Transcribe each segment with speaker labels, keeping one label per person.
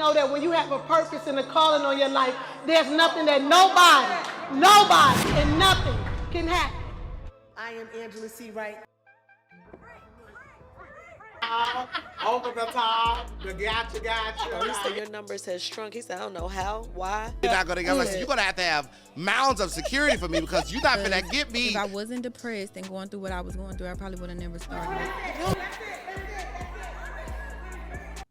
Speaker 1: know that when you have a purpose and a calling on your life, there's nothing that nobody, and nothing can happen. I am Angela C. Wright.
Speaker 2: Over the top, the gotcha.
Speaker 3: He said your numbers has shrunk. He said, I don't know how, why.
Speaker 2: You're not gonna get you're gonna have to have mounds of security for me because you're not gonna get me.
Speaker 4: If I wasn't depressed and going through what I was going through, I probably would have never started.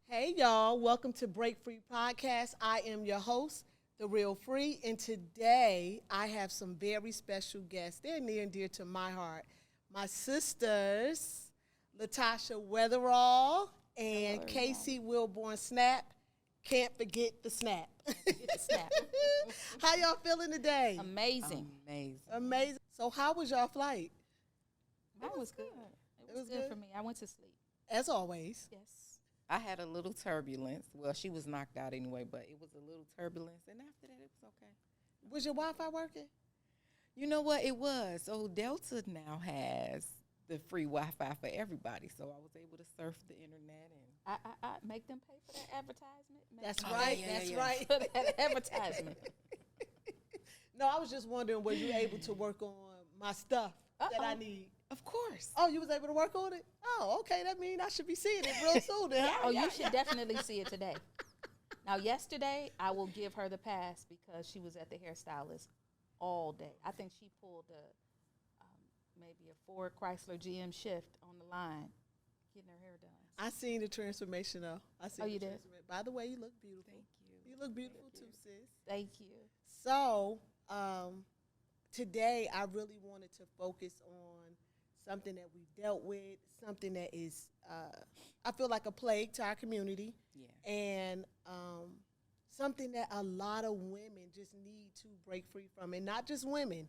Speaker 1: Hey y'all, welcome to Break Free Podcast. I am your host, The Real Free, and today I have some very special guests. They're near and dear to my heart. My sisters, LaTasha Weatherall and Casey Wilbourn Snapp. Can't forget the Snapp. How y'all feeling today?
Speaker 4: Amazing.
Speaker 1: So how was y'all flight?
Speaker 4: That was good. It was good for me. I went to sleep.
Speaker 1: As always.
Speaker 4: Yes.
Speaker 5: I had a little turbulence. Well, she was knocked out anyway, but it was a little turbulence. And after that, it was okay.
Speaker 1: Was your Wi-Fi working?
Speaker 5: You know what? It was. So Delta now has the free Wi-Fi for everybody. So I was able to surf the internet. And
Speaker 4: I make them pay for that advertisement.
Speaker 1: That's right. That's right.
Speaker 4: For that advertisement.
Speaker 1: No, I was just wondering, were you able to work on my stuff that I need?
Speaker 5: Of course.
Speaker 1: Oh, you was able to work on it? Oh, okay. That means I should be seeing it real soon. Then.
Speaker 4: You should definitely see it today. Now, yesterday, I will give her the pass because she was at the hairstylist all day. I think she pulled maybe a Ford Chrysler GM shift on the line, getting her hair done.
Speaker 1: I seen the transformation, though.
Speaker 4: You did?
Speaker 1: By the way, you look beautiful.
Speaker 5: Thank you.
Speaker 1: You look beautiful, too, sis.
Speaker 4: Thank you.
Speaker 1: So, today, I really wanted to focus on something that we dealt with, something that is, I feel like a plague to our community, and something that a lot of women just need to break free from, and not just women,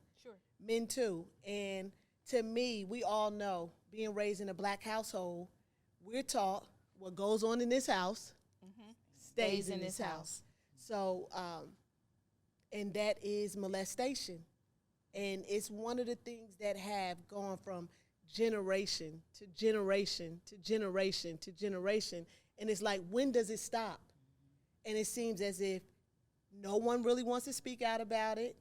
Speaker 1: men too. And to me, we all know, being raised in a black household, we're taught what goes on in this house stays in this house. So, and that is molestation. And it's one of the things that have gone from generation to generation to generation to generation. And it's like, when does it stop? And it seems as if no one really wants to speak out about it,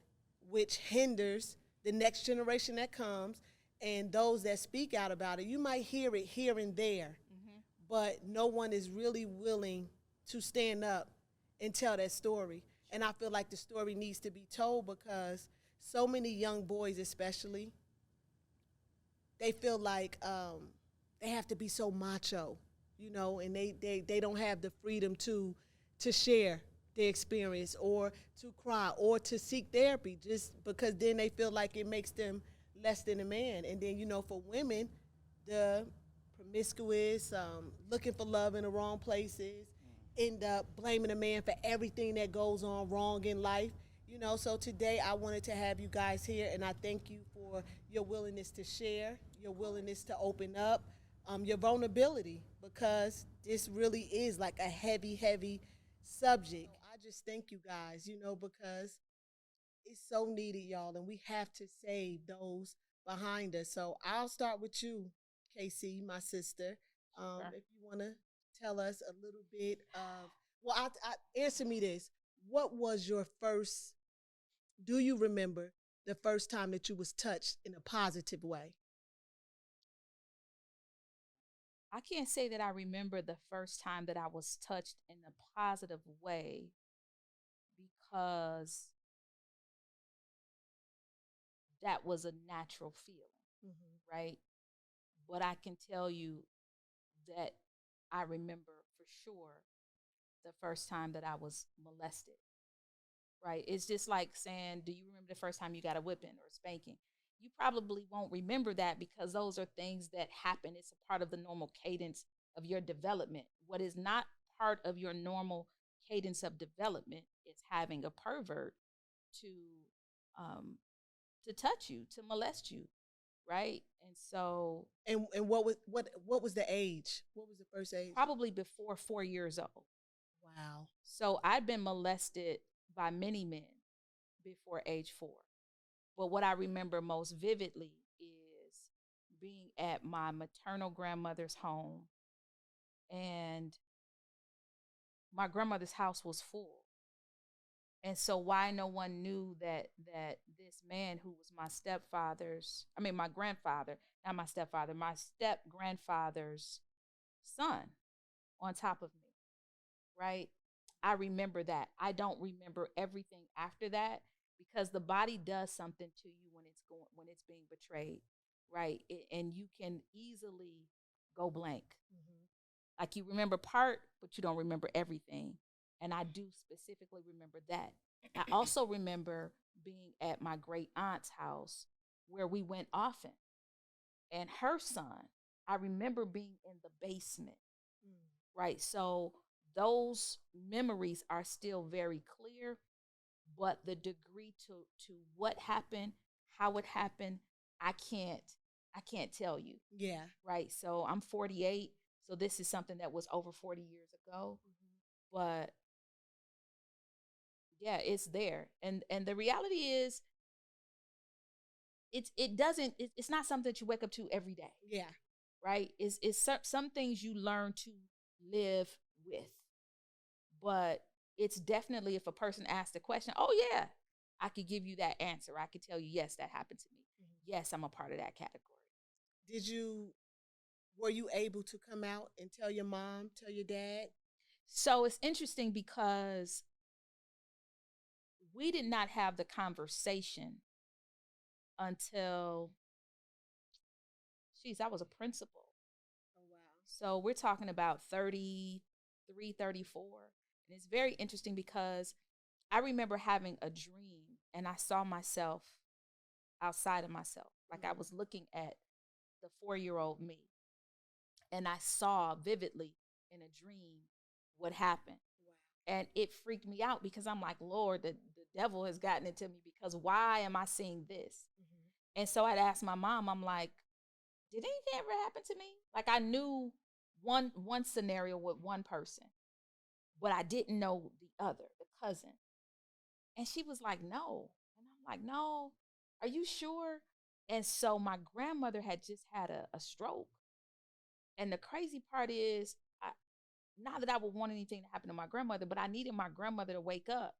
Speaker 1: which hinders the next generation that comes. And those that speak out about it, you might hear it here and there, but no one is really willing to stand up and tell that story. And I feel like the story needs to be told because so many young boys especially, they feel like they have to be so macho, you know, and they don't have the freedom to share their experience or to cry or to seek therapy, just because then they feel like it makes them less than a man. And then, you know, for women, the promiscuous, looking for love in the wrong places, end up blaming a man for everything that goes on wrong in life. You know, so today I wanted to have you guys here, and I thank you for your willingness to share, your willingness to open up, your vulnerability, because this really is like a heavy, heavy subject. I just thank you guys, you know, because it's so needed, y'all, and we have to save those behind us. So I'll start with you, Casey, my sister. If you want to tell us a little bit of, well, answer me this. What was your first, do you remember the first time that you was touched in a positive way?
Speaker 4: I can't say that I remember the first time that I was touched in a positive way because that was a natural feeling, right? But I can tell you that I remember for sure the first time that I was molested, right? It's just like saying, do you remember the first time you got a whipping or a spanking? You probably won't remember that because those are things that happen. It's a part of the normal cadence of your development. What is not part of your normal cadence of development is having a pervert to touch you, to molest you, right? And so,
Speaker 1: and what was the age? What was the first age?
Speaker 4: Probably before 4 years old.
Speaker 1: Wow.
Speaker 4: So I'd been molested by many men before age 4. But what I remember most vividly is being at my maternal grandmother's home and my grandmother's house was full. And so why no one knew that this man who was my grandfather, not my stepfather, my step grandfather's son on top of me, right? I remember that. I don't remember everything after that because the body does something to you when it's being betrayed, right? And you can easily go blank. Like you remember part, but you don't remember everything. And I do specifically remember that. I also remember being at my great aunt's house where we went often. And her son, I remember being in the basement, right? So those memories are still very clear, but the degree to what happened, how it happened, I can't tell you.
Speaker 1: Yeah.
Speaker 4: Right. So I'm 48. So this is something that was over 40 years ago. But yeah, it's there. And the reality is it's not something that you wake up to every day.
Speaker 1: Yeah.
Speaker 4: Right? It's some things you learn to live with. But it's definitely, if a person asks the question, oh yeah, I could give you that answer. I could tell you, yes, that happened to me. Yes, I'm a part of that category.
Speaker 1: Were you able to come out and tell your mom, tell your dad?
Speaker 4: So it's interesting because we did not have the conversation until, I was a principal.
Speaker 1: Oh, wow.
Speaker 4: So we're talking about 33, 34. And it's very interesting because I remember having a dream and I saw myself outside of myself. Like I was looking at the 4-year-old me. And I saw vividly in a dream what happened.
Speaker 1: Wow.
Speaker 4: And it freaked me out because I'm like, Lord, the devil has gotten into me because why am I seeing this? And so I'd ask my mom, I'm like, did anything ever happen to me? Like I knew one scenario with one person, but I didn't know the other, the cousin. And she was like, no. And I'm like, no, are you sure? And so my grandmother had just had a stroke. And the crazy part is, not that I would want anything to happen to my grandmother, but I needed my grandmother to wake up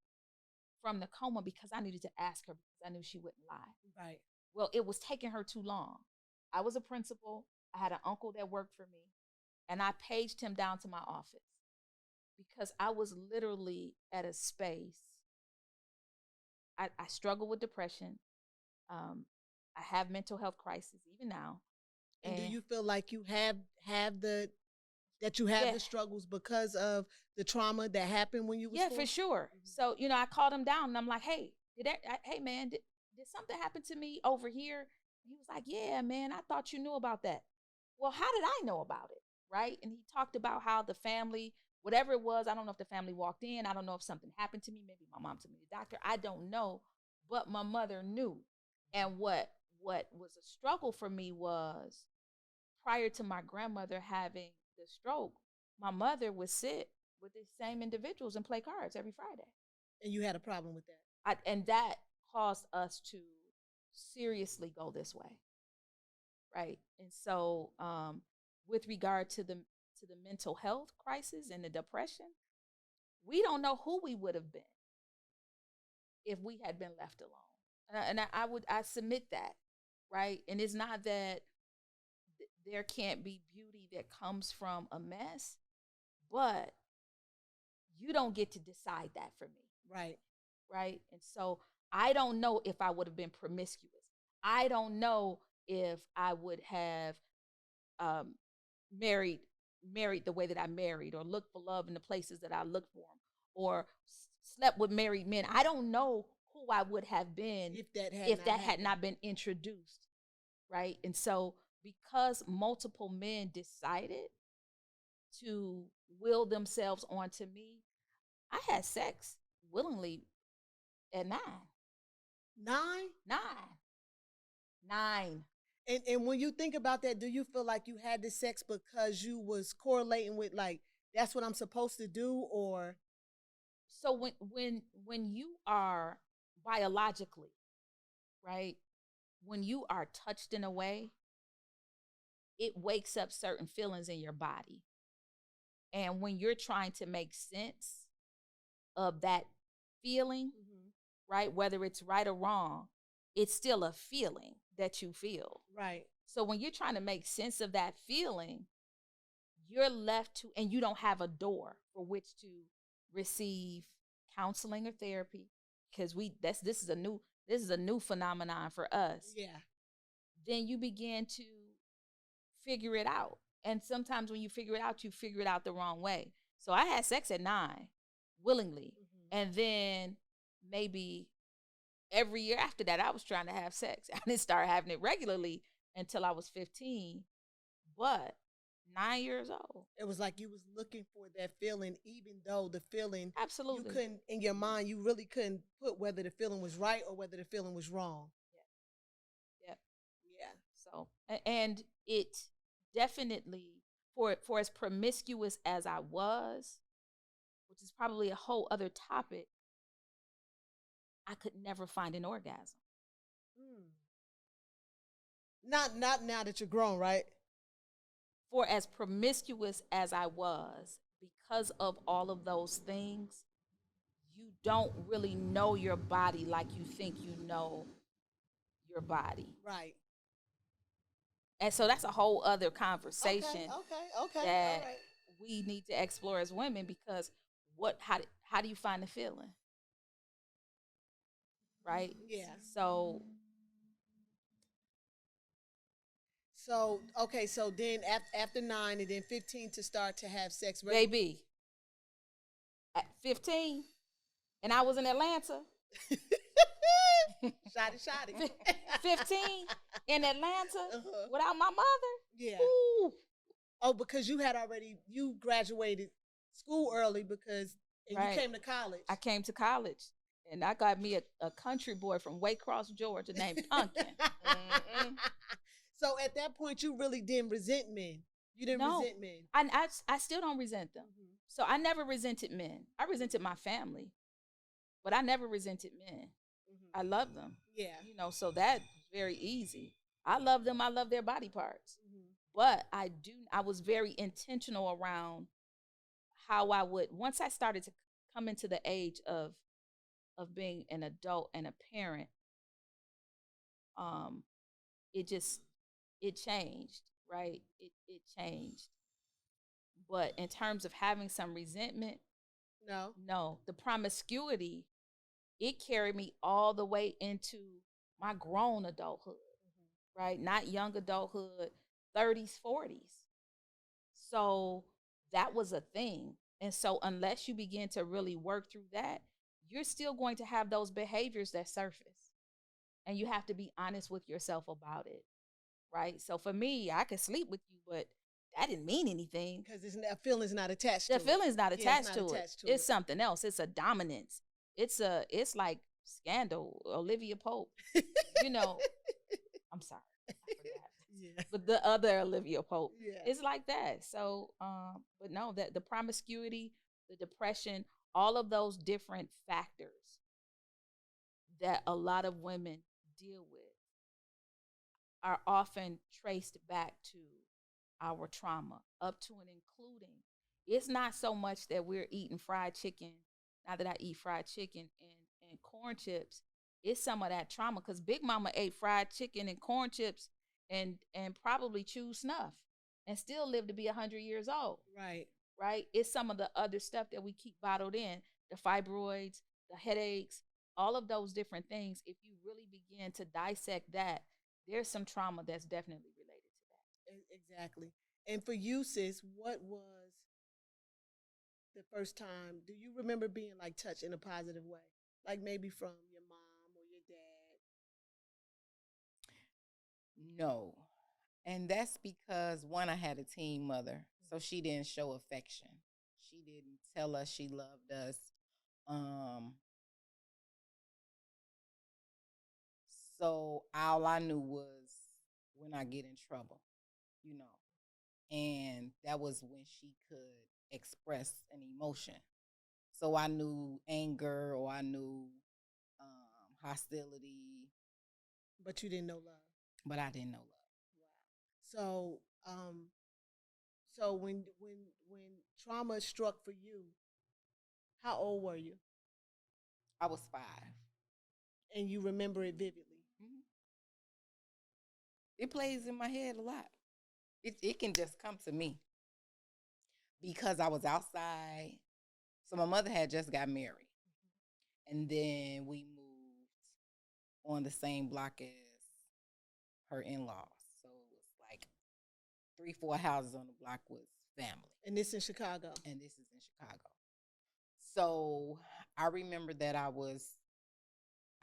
Speaker 4: from the coma because I needed to ask her because I knew she wouldn't lie.
Speaker 1: Right.
Speaker 4: Well, it was taking her too long. I was a principal. I had an uncle that worked for me. And I paged him down to my office because I was literally at a space. I struggle with depression. I have mental health crisis even now.
Speaker 1: And do you feel like you have the struggles because of the trauma that happened when you was 4?
Speaker 4: For sure. So, I called him down and I'm like, hey, hey man, did something happen to me over here? He was like, yeah, man, I thought you knew about that. Well, how did I know about it? Right. And he talked about how the family, whatever it was, I don't know if the family walked in. I don't know if something happened to me. Maybe my mom took me to the doctor. I don't know. But my mother knew. And what was a struggle for me was prior to my grandmother having the stroke, my mother would sit with the same individuals and play cards every Friday.
Speaker 1: And you had a problem with that?
Speaker 4: And that caused us to seriously go this way, right? And so with regard to the mental health crisis and the depression, we don't know who we would have been if we had been left alone. And I submit that, right? And it's not that there can't be beauty that comes from a mess, but you don't get to decide that for me.
Speaker 1: Right.
Speaker 4: Right. And so I don't know if I would have been promiscuous. I don't know if I would have married the way that I married, or looked for love in the places that I looked for them, or slept with married men. I don't know who I would have been if that had not been introduced. Right. And so because multiple men decided to will themselves onto me, I had sex willingly at 9.
Speaker 1: 9?
Speaker 4: 9.
Speaker 1: And when you think about that, do you feel like you had the sex because you was correlating with, like, that's what I'm supposed to do? Or
Speaker 4: so when you are biologically, right, when you are touched in a way, it wakes up certain feelings in your body. And when you're trying to make sense of that feeling, right, whether it's right or wrong, it's still a feeling that you feel.
Speaker 1: Right.
Speaker 4: So when you're trying to make sense of that feeling, you're left to, and you don't have a door for which to receive counseling or therapy, because this is a new phenomenon for us.
Speaker 1: Yeah.
Speaker 4: Then you begin to figure it out. And sometimes when you figure it out the wrong way. So I had sex at 9, willingly. And then maybe every year after that, I was trying to have sex. I didn't start having it regularly until I was 15. But 9 years old.
Speaker 1: It was like you was looking for that feeling, even though the feeling,
Speaker 4: absolutely,
Speaker 1: you couldn't, in your mind, you really couldn't put whether the feeling was right or whether the feeling was wrong.
Speaker 4: Yep.
Speaker 1: Yeah.
Speaker 4: So, and it definitely, for as promiscuous as I was, which is probably a whole other topic, I could never find an orgasm.
Speaker 1: Not now that you're grown, right?
Speaker 4: For as promiscuous as I was, because of all of those things, you don't really know your body like you think you know your body.
Speaker 1: Right.
Speaker 4: And so that's a whole other conversation
Speaker 1: okay,
Speaker 4: that
Speaker 1: all right.
Speaker 4: we need to explore as women, because how do you find the feeling? Right?
Speaker 1: Yeah. So, okay, so then after 9 and then 15 to start to have sex.
Speaker 4: Baby, at 15, and I was in Atlanta.
Speaker 1: Shotty.
Speaker 4: 15 in Atlanta without my mother.
Speaker 1: Yeah.
Speaker 4: Ooh.
Speaker 1: Oh, because you graduated school early you came to college.
Speaker 4: I came to college. And I got me a country boy from Waycross, Georgia named Pumpkin.
Speaker 1: So at that point, you really didn't resent men. You didn't resent men.
Speaker 4: I still don't resent them. So I never resented men. I resented my family, but I never resented men. I love them.
Speaker 1: Yeah.
Speaker 4: So that's very easy. I love them. I love their body parts. But I was very intentional around how I would, once I started to come into the age of being an adult and a parent, it changed, right? It changed. But in terms of having some resentment, no. The promiscuity, it carried me all the way into my grown adulthood, right? Not young adulthood, 30s, 40s. So that was a thing. And so unless you begin to really work through that, you're still going to have those behaviors that surface. And you have to be honest with yourself about it, right? So for me, I could sleep with you, but that didn't mean anything.
Speaker 1: Because the feeling's not attached to it.
Speaker 4: The feeling's not attached to it.
Speaker 1: It's
Speaker 4: something else. It's a dominance. It's like Scandal, Olivia Pope. I'm sorry. I forgot.
Speaker 1: Yeah.
Speaker 4: But the other Olivia Pope.
Speaker 1: Yeah.
Speaker 4: It's like that. So, but no, that the promiscuity, the depression, all of those different factors that a lot of women deal with are often traced back to our trauma, up to and including. It's not so much that we're eating fried chicken, now that I eat fried chicken and corn chips, it's some of that trauma, because Big Mama ate fried chicken and corn chips and probably chewed snuff and still lived to be 100 years old. Right? It's some of the other stuff that we keep bottled in, the fibroids, the headaches, all of those different things. If you really begin to dissect that, there's some trauma that's definitely related to that.
Speaker 1: Exactly. And for you, sis, what was the first time, do you remember being like touched in a positive way? Like maybe from your mom or your dad?
Speaker 5: No. And that's because, one, I had a teen mother, so she didn't show affection. She didn't tell us she loved us. So all I knew was when I get in trouble, and that was when she could express an emotion. So I knew anger, or I knew hostility.
Speaker 1: But you didn't know love.
Speaker 5: But I didn't know love.
Speaker 1: Wow. So when trauma struck for you, how old were you?
Speaker 5: I was 5.
Speaker 1: And you remember it vividly.
Speaker 5: Mm-hmm. It plays in my head a lot. It can just come to me because I was outside. So my mother had just got married, and then we moved on the same block as her in-laws. So it was like 3-4 houses on the block was family.
Speaker 1: And this in Chicago.
Speaker 5: And this is in Chicago. So I remember that I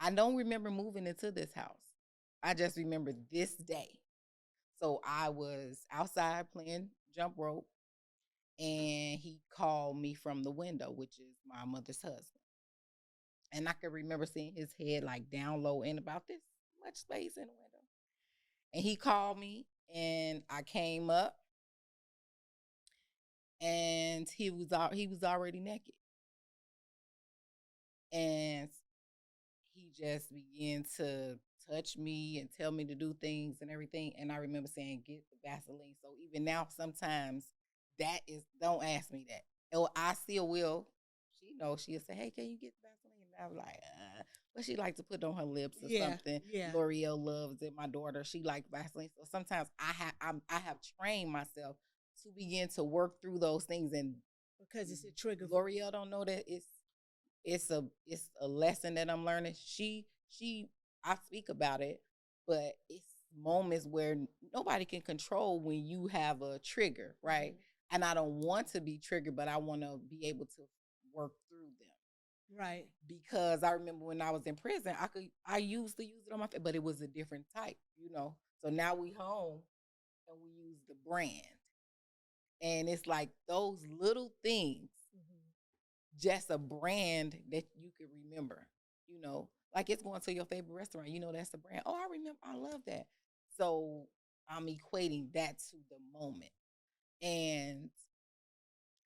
Speaker 5: don't remember moving into this house. I just remember this day. So I was outside playing jump rope, and he called me from the window, which is my mother's husband. And I could remember seeing his head like down low in about this much space in the window. And he called me, and I came up, and he was already naked. And he just began to touch me and tell me to do things and everything. And I remember saying, get the Vaseline. So even now, sometimes don't ask me that. Or I still will. She knows, she'll say, hey, can you get the Vaseline? And I'm like, but she like to put on her lips or something.
Speaker 1: Yeah.
Speaker 5: L'Oreal loves it. My daughter, she likes Vaseline. So sometimes I have trained myself to begin to work through those things. And
Speaker 1: because it's a trigger.
Speaker 5: L'Oreal don't know that it's a lesson that I'm learning. I speak about it, but it's moments where nobody can control when you have a trigger, right? Mm-hmm. And I don't want to be triggered, but I want to be able to work through them.
Speaker 1: Right.
Speaker 5: Because I remember when I was in prison, I used to use it on my face, but it was a different type, So now we home and we use the brand. And it's like those little things, just a brand that you can remember, like it's going to your favorite restaurant. That's the brand. Oh, I remember. I love that. So I'm equating that to the moment. And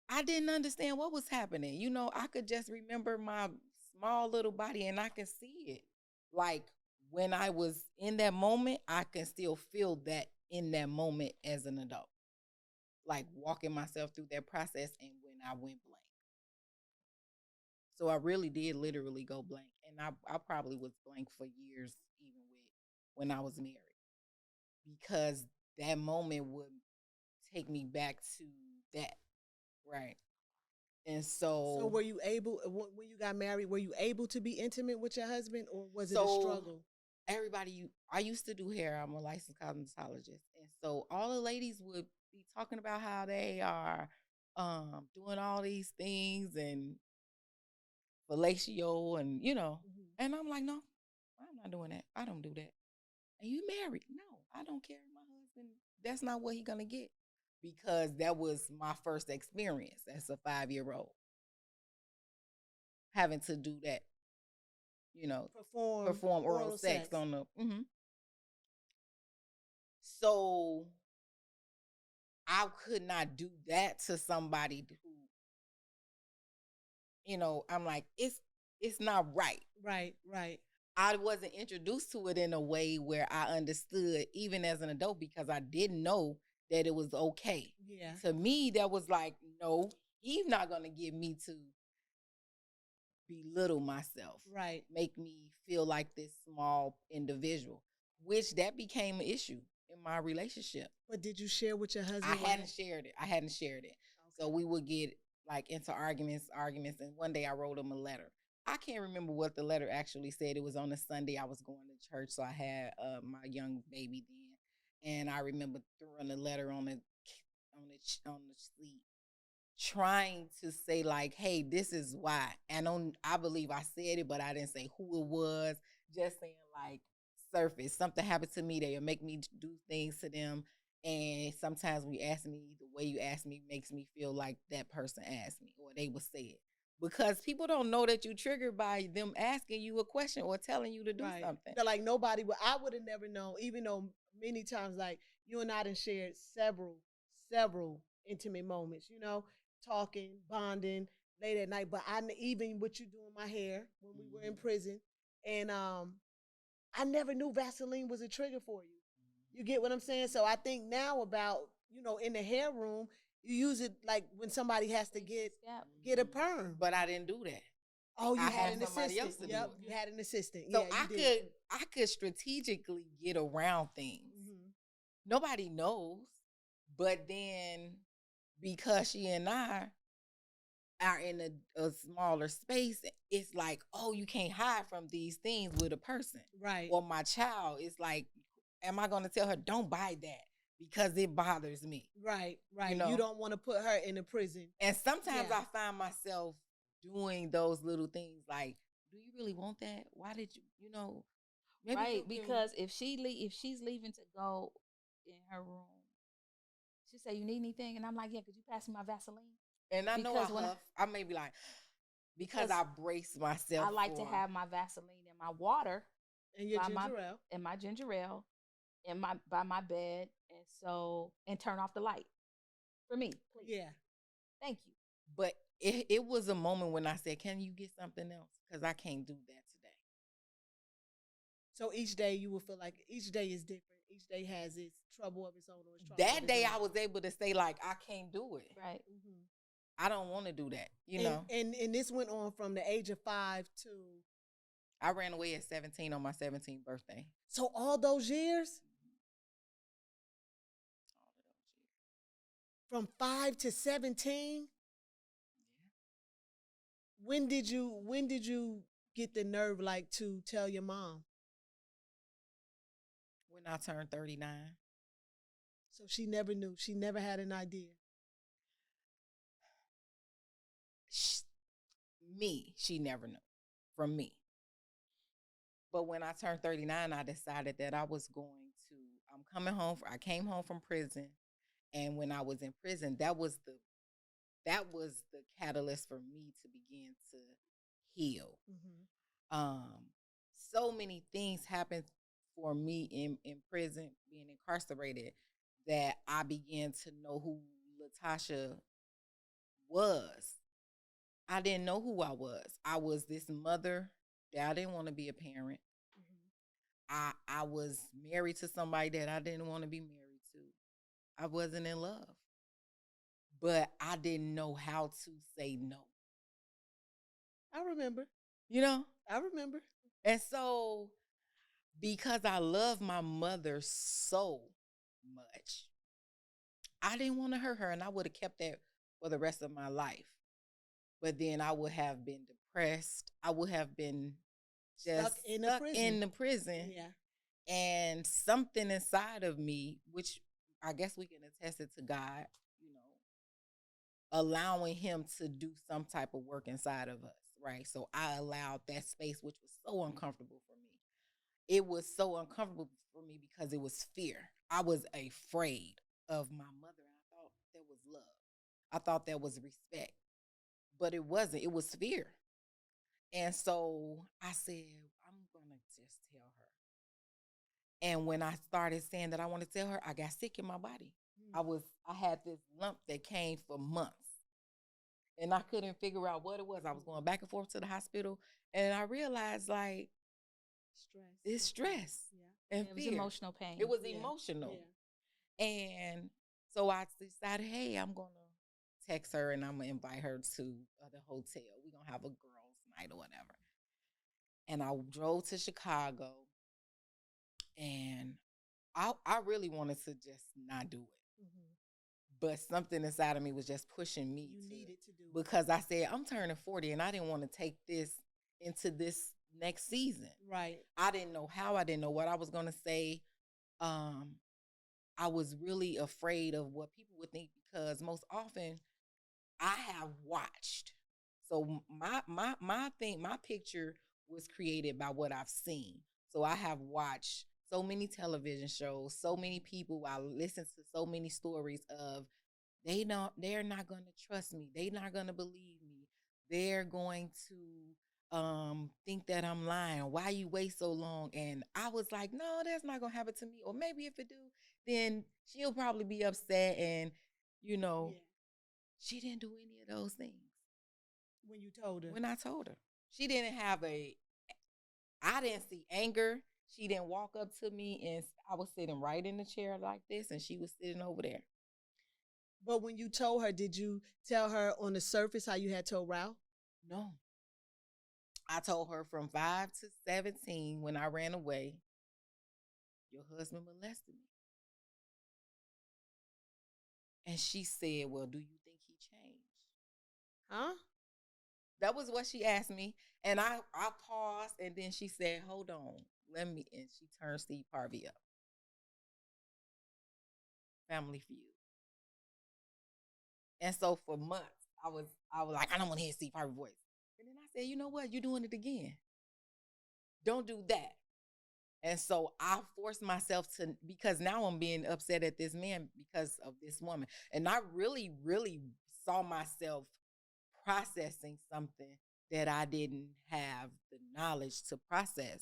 Speaker 5: I didn't understand what was happening. I could just remember my small little body, and I can see it. Like when I was in that moment, I can still feel that in that moment as an adult. Like walking myself through that process, and when I went blank. So I really did literally go blank. And I probably was blank for years, even when I was married. Because that moment would take me back to that. Right. And so
Speaker 1: were you able, when you got married, were you able to be intimate with your husband, or was it a struggle?
Speaker 5: I used to do hair. I'm a licensed cosmetologist. And so all the ladies would be talking about how they are doing all these things and fellatio and, and I'm like, no, I'm not doing that. I don't do that. And you married? No, I don't care. My husband, that's not what he's going to get, because that was my first experience as a 5-year-old having to do that, perform oral sex on the, So I could not do that to somebody who, I'm like, it's not right.
Speaker 1: Right.
Speaker 5: I wasn't introduced to it in a way where I understood, even as an adult, because I didn't know that it was okay.
Speaker 1: Yeah.
Speaker 5: To me, that was like, no, he's not going to get me to belittle myself.
Speaker 1: Right.
Speaker 5: Make me feel like this small individual, which that became an issue in my relationship.
Speaker 1: But did you share with your husband?
Speaker 5: I hadn't shared it. Okay. So we would get like into arguments. And one day I wrote him a letter. I can't remember what the letter actually said. It was on a Sunday. I was going to church, so I had my young baby then, and I remember throwing a letter on the seat, trying to say like, "Hey, this is why." And I believe I said it, but I didn't say who it was. Just saying like, surface something happened to me. They'll make me do things to them, and sometimes when you ask me, the way you ask me makes me feel like that person asked me, or they would say it. Because people don't know that you triggered by them asking you a question or telling you to do something.
Speaker 1: They're like, nobody would. I would have never known, even though many times, like, you and I done shared several intimate moments, talking, bonding, late at night. But even with you doing my hair when we were in prison, and I never knew Vaseline was a trigger for you. You get what I'm saying? So I think now about, in the hair room, You use it like when somebody has to get a perm.
Speaker 5: But I didn't do that.
Speaker 1: Oh, you
Speaker 5: I
Speaker 1: had
Speaker 5: had
Speaker 1: an
Speaker 5: somebody
Speaker 1: assistant.
Speaker 5: else to do
Speaker 1: Yep,
Speaker 5: it.
Speaker 1: you had an assistant.
Speaker 5: So
Speaker 1: yeah,
Speaker 5: I could strategically get around things.
Speaker 1: Mm-hmm.
Speaker 5: Nobody knows. But then because she and I are in a smaller space, it's like, oh, you can't hide from these things with a person.
Speaker 1: Right.
Speaker 5: Or my child, it's like, am I going to tell her, don't buy that because it bothers me?
Speaker 1: Right.
Speaker 5: You know?
Speaker 1: You don't want to put her in a prison.
Speaker 5: And sometimes I find myself doing those little things like, do you really want that? Why did you know? Maybe
Speaker 4: right, because if she's leaving to go in her room, she say, you need anything? And I'm like, yeah, could you pass me my Vaseline?
Speaker 5: And I know I may be like, because I brace myself.
Speaker 4: I like to have my Vaseline and my water
Speaker 1: and your ginger ale.
Speaker 4: And my ginger ale by my bed, and turn off the light for me, please.
Speaker 1: Yeah.
Speaker 4: Thank you.
Speaker 5: But it was a moment when I said, can you get something else? Because I can't do that today.
Speaker 1: So each day you will feel like each day is different. Each day has its trouble of its own. Or its trouble
Speaker 5: that day I was able to say, like, I can't do it.
Speaker 4: Right.
Speaker 5: I don't want to do that, you know.
Speaker 1: And this went on from the age of 5 to...
Speaker 5: I ran away at 17 on my 17th birthday.
Speaker 1: So all those years? From 5 to 17? Yeah. When did you get the nerve like to tell your mom?
Speaker 5: When I turned 39.
Speaker 1: So she never knew. She never had an idea.
Speaker 5: She never knew from me. But when I turned 39, I decided that I was going to, I came home from prison. And when I was in prison, that was the catalyst for me to begin to heal. So many things happened for me in prison, being incarcerated, that I began to know who LaTasha was. I didn't know who I was. I was this mother that I didn't want to be a parent. I was married to somebody that I didn't want to be married to. I wasn't in love. But I didn't know how to say no.
Speaker 1: I remember.
Speaker 5: You know?
Speaker 1: I remember.
Speaker 5: And so, because I love my mother so much, I didn't want to hurt her, and I would have kept that for the rest of my life. But then I would have been depressed. I would have been just stuck in the prison.
Speaker 1: Yeah.
Speaker 5: And something inside of me, which I guess we can attest it to God, you know, allowing him to do some type of work inside of us, right? So I allowed that space, which was so uncomfortable for me. It was so uncomfortable for me because it was fear. I was afraid of my mother, and I thought that was love. I thought that was respect. But it wasn't. It was fear. And so I said, I'm going to just tell her. And when I started saying that I want to tell her, I got sick in my body. I had this lump that came for months. And I couldn't figure out what it was. I was going back and forth to the hospital. And I realized, like, it's stress.
Speaker 4: Yeah.
Speaker 5: And
Speaker 4: it was
Speaker 5: fear.
Speaker 4: Emotional pain.
Speaker 5: It was emotional. Yeah. And so I decided, hey, I'm going to text her and I'm going to invite her to the hotel. We're going to have a girls' night or whatever. And I drove to Chicago. And I really wanted to just not do it. But something inside of me was just pushing me
Speaker 1: needed to do it.
Speaker 5: Because I said, I'm turning 40 and I didn't want to take this into this next season.
Speaker 1: Right.
Speaker 5: I didn't know how. I didn't know what I was going to say. I was really afraid of what people would think because most often I have watched. So my picture was created by what I've seen. So I have watched so many television shows, so many people. I listen to so many stories of they're not going to trust me. They're not going to believe me. They're going to think that I'm lying. Why you wait so long? And I was like, no, that's not going to happen to me. Or maybe if it do, then she'll probably be upset. And, you know, she didn't do any of those things.
Speaker 1: When you told her?
Speaker 5: When I told her. She didn't have I didn't see anger. She didn't walk up to me, and I was sitting right in the chair like this, and she was sitting over there.
Speaker 1: But when you told her, did you tell her on the surface how you had told Ralph?
Speaker 5: No. I told her from 5 to 17 when I ran away, your husband molested me. And she said, well, do you think he changed?
Speaker 1: Huh?
Speaker 5: That was what she asked me. And I paused, and then she said, hold on, let me. And she turned Steve Harvey up. Family Feud. And so for months, I was like, I don't want to hear Steve Harvey's voice. And then I said, you know what? You're doing it again. Don't do that. And so I forced myself to, because now I'm being upset at this man because of this woman. And I really, really saw myself processing something that I didn't have the knowledge to process.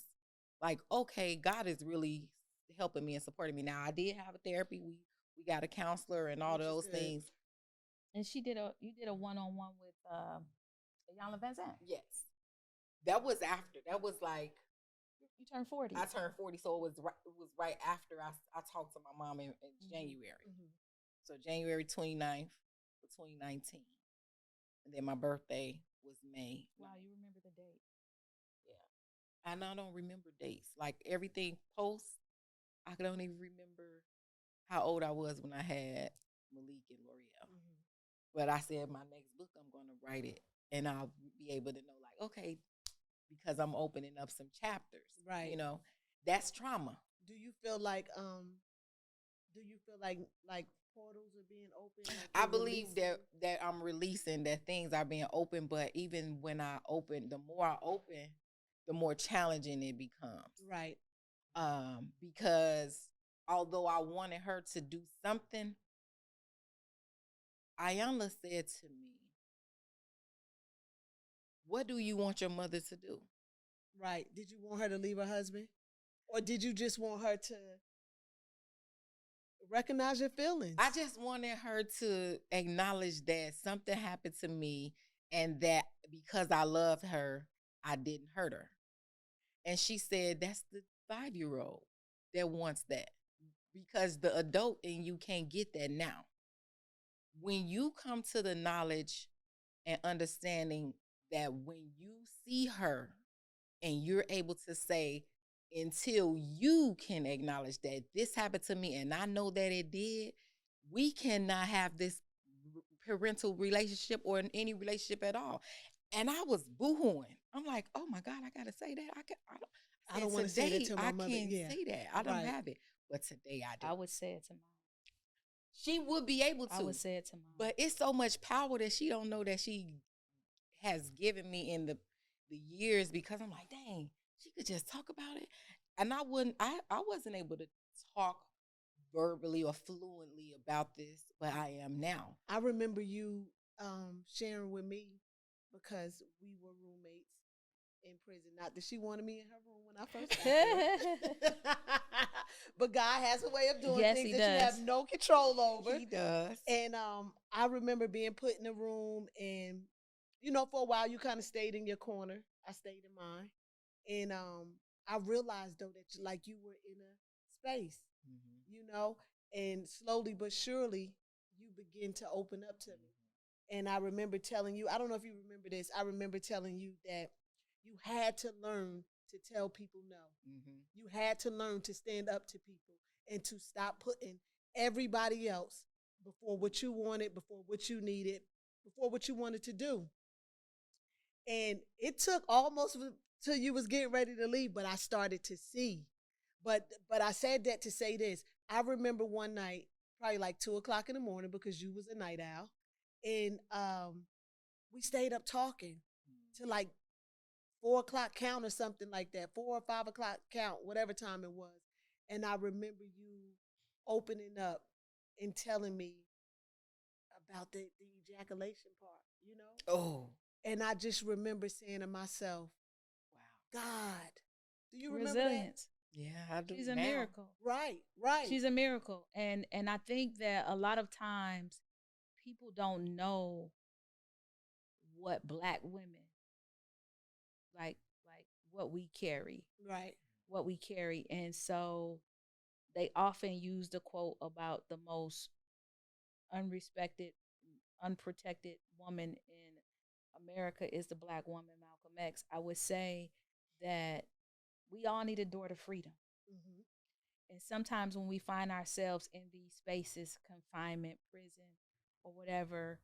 Speaker 5: Like, okay, God is really helping me and supporting me. Now, I did have a therapy. We got a counselor and all those things.
Speaker 4: And you did a one-on-one with Yana Van Zandt.
Speaker 5: Yes. That was after. That was like,
Speaker 4: you turned 40.
Speaker 5: I turned 40, so it was right after I talked to my mom in January.
Speaker 1: Mm-hmm.
Speaker 5: So January 29th of 2019. And then my birthday was May.
Speaker 4: Wow, you remember the date.
Speaker 5: Yeah. And I don't remember dates. Like everything post, I don't even remember how old I was when I had Malik and L'Oreal. Mm-hmm. But I said my next book, I'm going to write it. And I'll be able to know, like, okay, because I'm opening up some chapters.
Speaker 1: Right.
Speaker 5: You know, that's trauma.
Speaker 1: Do you feel like portals are being opened? Like
Speaker 5: I believe that I'm releasing, that things are being open, but even when I open, the more I open, the more challenging it becomes.
Speaker 1: Right.
Speaker 5: Because although I wanted her to do something, Ayanla said to me, what do you want your mother to do?
Speaker 1: Right. Did you want her to leave her husband? Or did you just want her to recognize your feelings?
Speaker 5: I just wanted her to acknowledge that something happened to me and that because I loved her, I didn't hurt her. And she said, that's the 5-year-old that wants that, because the adult in you can't get that now. When you come to the knowledge and understanding that when you see her and you're able to say, until you can acknowledge that this happened to me and I know that it did, we cannot have this parental relationship or any relationship at all. And I was boo-hooing. I'm like, oh my God, I gotta say that. I don't want to say that to my mother. I can't say that. I don't have it. But today I do.
Speaker 4: I would say it to mom.
Speaker 5: She would be able to.
Speaker 4: I would say it to mom.
Speaker 5: But it's so much power that she don't know that she has given me in the years, because I'm like, dang, she could just talk about it. And I wasn't able to talk verbally or fluently about this, but I am now.
Speaker 1: I remember you sharing with me, because we were roommates in prison. Not that she wanted me in her room when I first got there. But God has a way of doing things that you have no control over.
Speaker 5: He does.
Speaker 1: And I remember being put in a room, and for a while you kind of stayed in your corner. I stayed in mine. And I realized though that you were in a space, and slowly but surely you begin to open up to me. And I remember telling you, I don't know if you remember this, I remember telling you that you had to learn to tell people no. Mm-hmm. You had to learn to stand up to people and to stop putting everybody else before what you wanted, before what you needed, before what you wanted to do. And it took almost till you was getting ready to leave, but I started to see. But I said that to say this. I remember one night, probably like 2:00 in the morning, because you was a night owl, and we stayed up talking to like 4:00 count or something like that, 4 or 5 o'clock count, whatever time it was. And I remember you opening up and telling me about the ejaculation part,
Speaker 5: Oh.
Speaker 1: And I just remember saying to myself, wow, God, do you remember
Speaker 4: resilience?
Speaker 1: That?
Speaker 5: Yeah, I do.
Speaker 4: She's a miracle.
Speaker 1: Right.
Speaker 4: She's a miracle. And I think that a lot of times people don't know what Black women, like what we carry.
Speaker 1: Right.
Speaker 4: What we carry. And so they often use the quote about the most unrespected, unprotected woman in America is the Black woman, Malcolm X. I would say that we all need a door to freedom.
Speaker 1: Mm-hmm.
Speaker 4: And sometimes when we find ourselves in these spaces, confinement, prison, or whatever,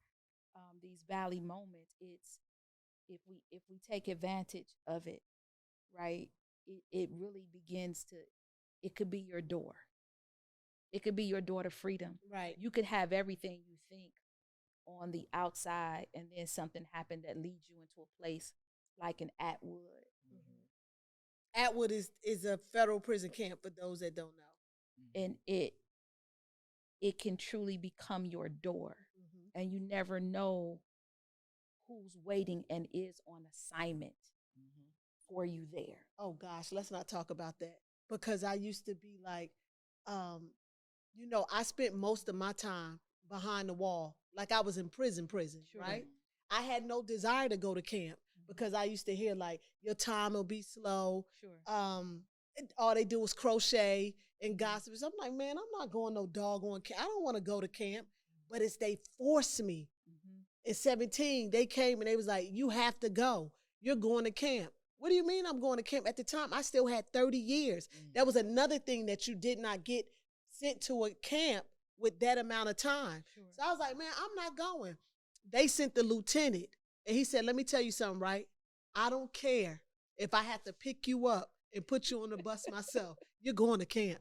Speaker 4: these valley moments, it's if we take advantage of it, right? It really begins to. It could be your door. It could be your door to freedom.
Speaker 1: Right.
Speaker 4: You could have everything you think on the outside, and then something happened that leads you into a place like an Atwood.
Speaker 1: Mm-hmm. Atwood is a federal prison camp for those that don't know.
Speaker 4: And it can truly become your door.
Speaker 1: Mm-hmm.
Speaker 4: And you never know who's waiting and is on assignment for you there.
Speaker 1: Oh gosh, let's not talk about that, because I used to be like, I spent most of my time behind the wall, like I was in prison,
Speaker 4: Sure.
Speaker 1: right? I had no desire to go to camp because I used to hear like your time will be slow.
Speaker 4: Sure.
Speaker 1: All they do is crochet and gossip. So I'm like, man, I'm not going no doggone camp. I don't want to go to camp, but it's they forced me.
Speaker 4: Mm-hmm.
Speaker 1: At 17, they came and they was like, you have to go. You're going to camp. What do you mean I'm going to camp? At the time, I still had 30 years. That was another thing that you did not get sent to a camp with that amount of time.
Speaker 4: Sure.
Speaker 1: So I was like, man, I'm not going. They sent the lieutenant, and he said, let me tell you something, right? I don't care if I have to pick you up and put you on the bus myself. You're going to camp.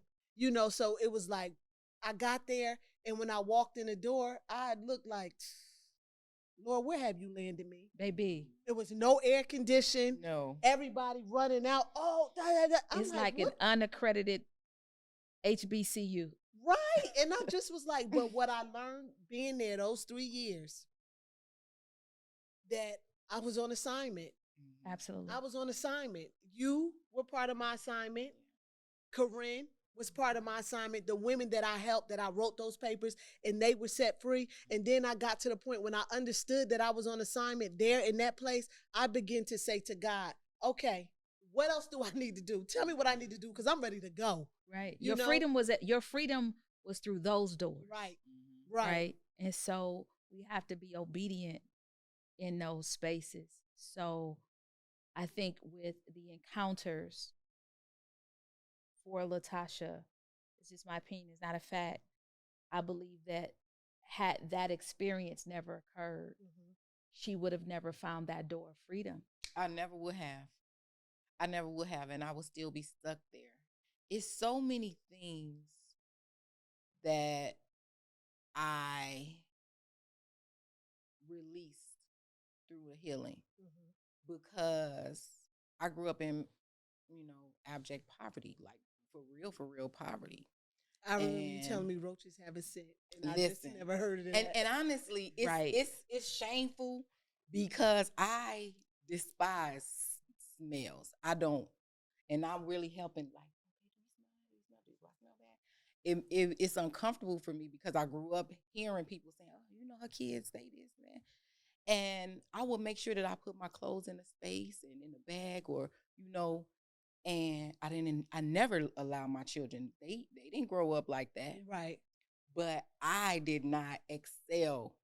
Speaker 1: So it was like, I got there, and when I walked in the door, I looked like, Lord, where have you landed me?
Speaker 4: Baby.
Speaker 1: There was no air condition.
Speaker 5: No.
Speaker 1: Everybody running out. Oh, I'm
Speaker 4: It's like an unaccredited HBCU.
Speaker 1: Right. And I just was like, but what I learned being there those 3 years, that I was on assignment.
Speaker 4: Absolutely.
Speaker 1: I was on assignment. You were part of my assignment. Corinne was part of my assignment. The women that I helped, that I wrote those papers, and they were set free. And then I got to the point when I understood that I was on assignment there in that place, I began to say to God, okay, what else do I need to do? Tell me what I need to do, because I'm ready to go.
Speaker 4: Right. Your freedom was through those doors.
Speaker 1: Right.
Speaker 4: Right. And so we have to be obedient in those spaces. So I think with the encounters for LaTasha, it's just my opinion, it's not a fact. I believe that had that experience never occurred, she would have never found that door of freedom.
Speaker 5: I never would have. And I would still be stuck there. It's so many things that I released through the healing because I grew up in, abject poverty, like for real poverty.
Speaker 1: I remember you telling me roaches have a scent, and I just
Speaker 5: Listen,
Speaker 1: never heard of that.
Speaker 5: And honestly, it's shameful because I despise smells. I don't, and I'm really helping. Like, okay, do you smell bad? It's uncomfortable for me because I grew up hearing people saying, "Oh, her kids say this, man." And I would make sure that I put my clothes in a space and in a bag, or and I never allow my children. They didn't grow up like that,
Speaker 1: Right.
Speaker 5: but I did not excel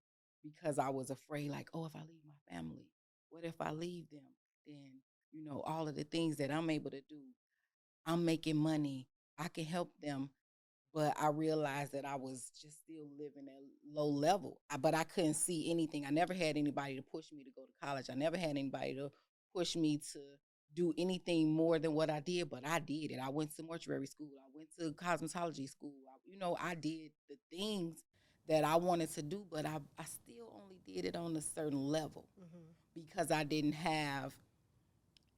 Speaker 5: because I was afraid. Like, oh, if I leave my family, what if I leave them? Then all of the things that I'm able to do, I'm making money. I can help them. But I realized that I was just still living at a low level. But I couldn't see anything. I never had anybody to push me to go to college. I never had anybody to push me to do anything more than what I did. But I did it. I went to mortuary school. I went to cosmetology school. I did the things that I wanted to do. But I still only did it on a certain level because I didn't have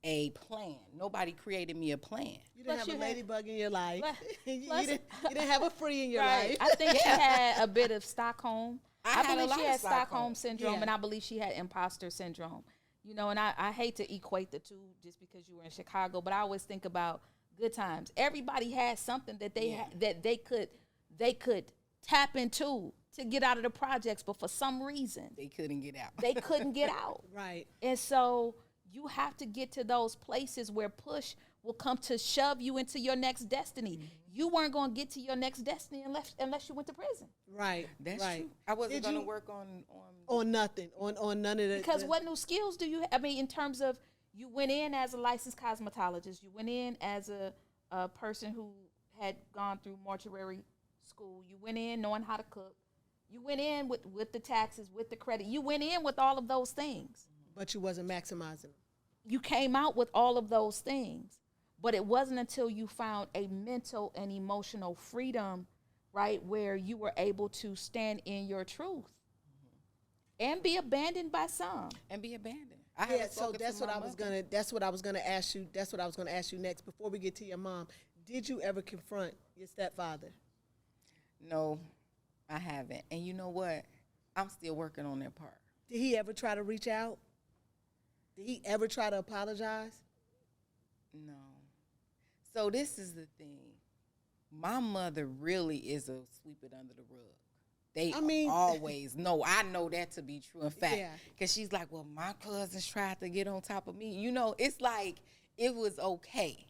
Speaker 5: a plan. Nobody created me a plan.
Speaker 1: You didn't have a ladybug in your life. you
Speaker 4: Plus,
Speaker 1: didn't have a free in your
Speaker 4: right.
Speaker 1: life.
Speaker 4: I think she had a bit of Stockholm. I believe she had Stockholm syndrome,
Speaker 1: Yeah.
Speaker 4: and I believe she had imposter syndrome. And I hate to equate the two just because you were in Chicago, but I always think about good times. Everybody had something that they could tap into to get out of the projects, but for some reason
Speaker 5: They couldn't get out.
Speaker 4: they couldn't get out.
Speaker 1: Right.
Speaker 4: And so you have to get to those places where push will come to shove you into your next destiny. You weren't going to get to your next destiny unless you went to prison.
Speaker 1: Right.
Speaker 5: That's
Speaker 1: right.
Speaker 5: true. I wasn't going to work on
Speaker 1: nothing, on none of that.
Speaker 4: Because what new skills do you have? I mean, in terms of, you went in as a licensed cosmetologist. You went in as a person who had gone through mortuary school. You went in knowing how to cook. You went in with the taxes, with the credit. You went in with all of those things.
Speaker 1: But you wasn't maximizing them.
Speaker 4: You came out with all of those things. But it wasn't until you found a mental and emotional freedom, right, where you were able to stand in your truth and be abandoned by some.
Speaker 5: And be abandoned.
Speaker 1: So that's what I was gonna ask you. That's what I was gonna ask you next. Before we get to your mom, did you ever confront your stepfather?
Speaker 5: No, I haven't. And you know what? I'm still working on that part.
Speaker 1: Did he ever try to reach out? Did he ever try to apologize?
Speaker 5: No. So this is the thing. My mother really is a sweep it under the rug. Always know. I know that to be true in fact. Because she's like, well, my cousins tried to get on top of me. You know, it's like it was okay.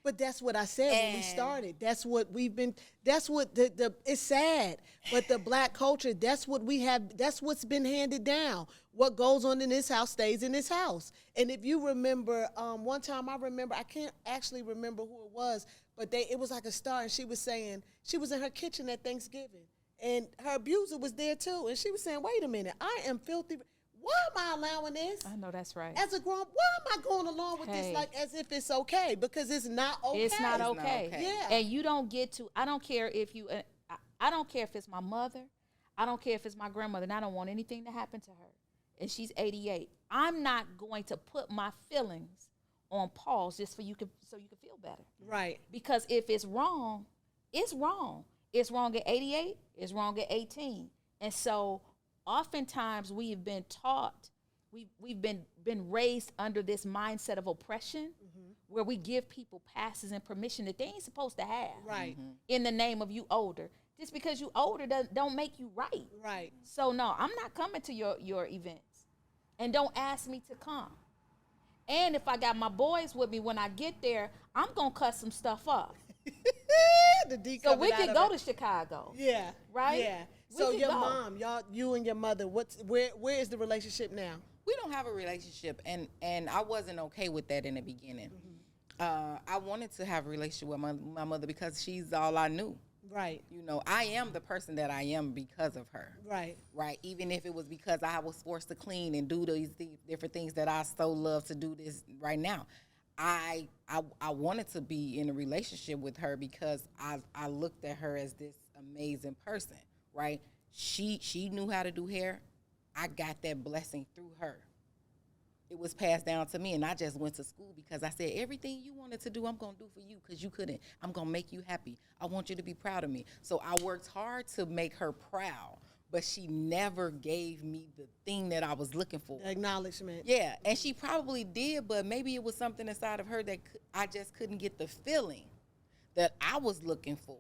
Speaker 1: But that's what I said when we started. That's what we've been, that's what it's sad. But the black culture, that's what we have, that's what's been handed down. What goes on in this house stays in this house. And if you remember, one time I can't actually remember who it was, but it was like a star, and she was saying, she was in her kitchen at Thanksgiving, and her abuser was there too. And she was saying, wait a minute, I am filthy. Why am I allowing this?
Speaker 4: I know that's right.
Speaker 1: As a grown, why am I going along with this like as if it's okay? Because it's not okay.
Speaker 4: It's not okay.
Speaker 1: Yeah.
Speaker 4: And you don't get to, I don't care if you, I don't care if it's my mother. I don't care if it's my grandmother, and I don't want anything to happen to her. And she's 88. I'm not going to put my feelings on pause just so you can feel better.
Speaker 1: Right.
Speaker 4: Because if it's wrong, it's wrong. It's wrong at 88. It's wrong at 18. And so oftentimes we've been taught, we've been raised under this mindset of oppression, where we give people passes and permission that they ain't supposed to have.
Speaker 1: Right.
Speaker 4: In the name of you older. Just because you older don't make you right.
Speaker 1: Right.
Speaker 4: So no, I'm not coming to your events. And don't ask me to come. And if I got my boys with me when I get there, I'm going to cut some stuff up. So we could go to Chicago.
Speaker 1: Yeah.
Speaker 4: Right?
Speaker 1: Yeah. So your mom, you and your mother, where is the relationship now?
Speaker 5: We don't have a relationship, and I wasn't okay with that in the beginning. I wanted to have a relationship with my mother because she's all I knew.
Speaker 1: Right.
Speaker 5: You know, I am the person that I am because of her.
Speaker 1: Right.
Speaker 5: Right. Even if it was because I was forced to clean and do these different things that I so love to do this right now. I wanted to be in a relationship with her because I looked at her as this amazing person, right? She knew how to do hair. I got that blessing through her. It was passed down to me, and I just went to school because I said, everything you wanted to do, I'm going to do for you because you couldn't. I'm going to make you happy. I want you to be proud of me. So I worked hard to make her proud, but she never gave me the thing that I was looking for.
Speaker 1: The acknowledgement.
Speaker 5: Yeah, and she probably did, but maybe it was something inside of her that I just couldn't get the feeling that I was looking for.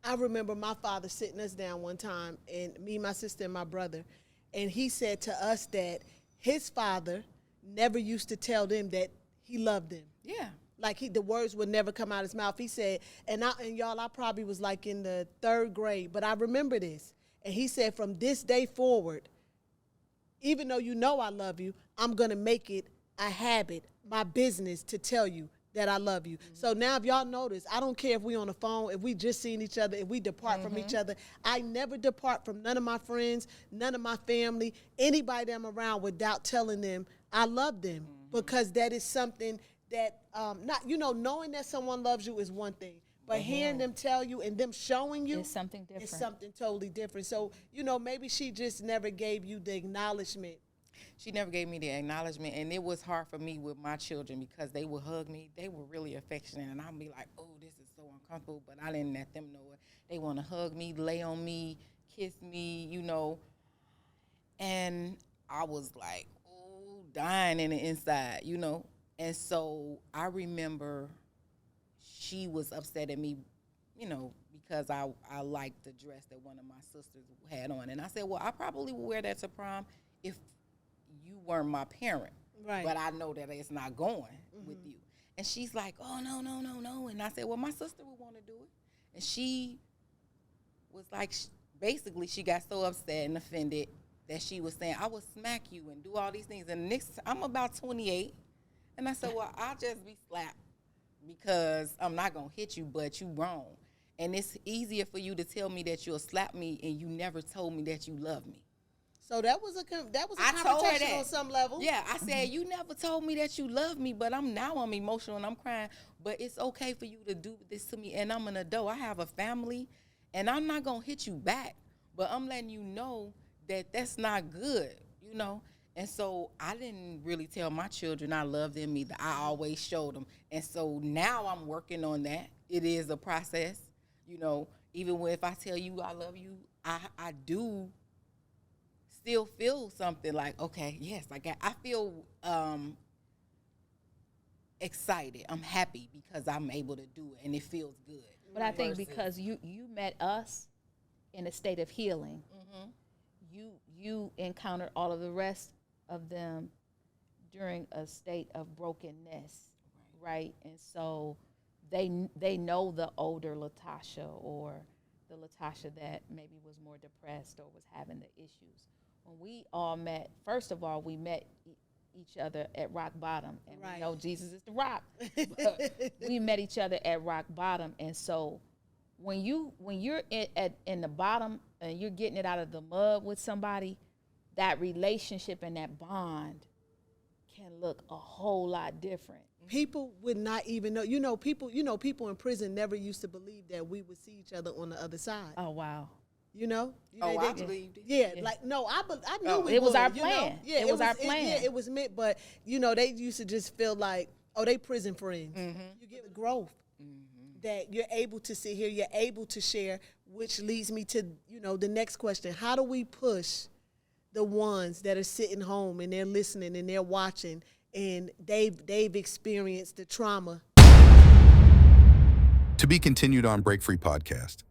Speaker 1: I remember my father sitting us down one time, and me, my sister, and my brother, and he said to us that his father never used to tell them that he loved them.
Speaker 5: Yeah.
Speaker 1: Like the words would never come out his mouth. He said, and y'all, I probably was like in the 3rd grade, but I remember this. And he said, from this day forward, even though you know I love you, I'm going to make it a habit, my business, to tell you that I love you. So now if y'all notice, I don't care if we on the phone, if we just seen each other, if we depart from each other, I never depart from none of my friends, none of my family, anybody that I'm around without telling them I love them, because that is something that, knowing that someone loves you is one thing, but hearing them tell you and them showing you
Speaker 4: It's something different.
Speaker 1: is something totally different. So, maybe she just never gave you the acknowledgement.
Speaker 5: She never gave me the acknowledgement, and it was hard for me with my children because they would hug me. They were really affectionate, and I'd be like, oh, this is so uncomfortable, but I didn't let them know it. They want to hug me, lay on me, kiss me, and I was like, oh, dying in the inside, And so I remember she was upset at me, because I liked the dress that one of my sisters had on. And I said, well, I probably would wear that to prom if you weren't my parent.
Speaker 1: Right.
Speaker 5: But I know that it's not going with you. And she's like, oh, no. And I said, well, my sister would want to do it. And she was like, basically, she got so upset and offended that she was saying, I will smack you and do all these things. And next, I'm about 28. And I said, well, I'll just be slapped because I'm not going to hit you, but you wrong. And it's easier for you to tell me that you'll slap me and you never told me that you love me.
Speaker 1: So that was a confrontation on some level.
Speaker 5: Yeah, I said, you never told me that you love me, but I'm emotional and I'm crying. But it's okay for you to do this to me, and I'm an adult. I have a family, and I'm not going to hit you back. But I'm letting you know that that's not good, you know. And so I didn't really tell my children I love them either. I always showed them. And so now I'm working on that. It is a process, you know. Even if I tell you I love you, I do still feel something like, okay, yes, I feel excited. I'm happy because I'm able to do it, and it feels good.
Speaker 4: But I think because you met us in a state of healing, you encountered all of the rest of them during a state of brokenness, right? And so they know the older LaTasha or the LaTasha that maybe was more depressed or was having the issues. When we all met, first of all, we met each other at rock bottom, and we know Jesus is the rock. But we met each other at rock bottom, and so when you're in the bottom and you're getting it out of the mud with somebody, that relationship and that bond can look a whole lot different.
Speaker 1: People would not even know. People in prison never used to believe that we would see each other on the other side.
Speaker 4: Oh wow.
Speaker 5: I believed it.
Speaker 1: Yeah, like no, I knew we
Speaker 4: it was
Speaker 1: would,
Speaker 4: our plan.
Speaker 1: Yeah,
Speaker 4: it was our plan.
Speaker 1: It was meant, but they used to just feel like, oh, they prison friends. You get the growth that you're able to sit here, you're able to share, which leads me to the next question: how do we push the ones that are sitting home and they're listening and they're watching and they've experienced the trauma?
Speaker 6: To be continued on Break Free Podcast.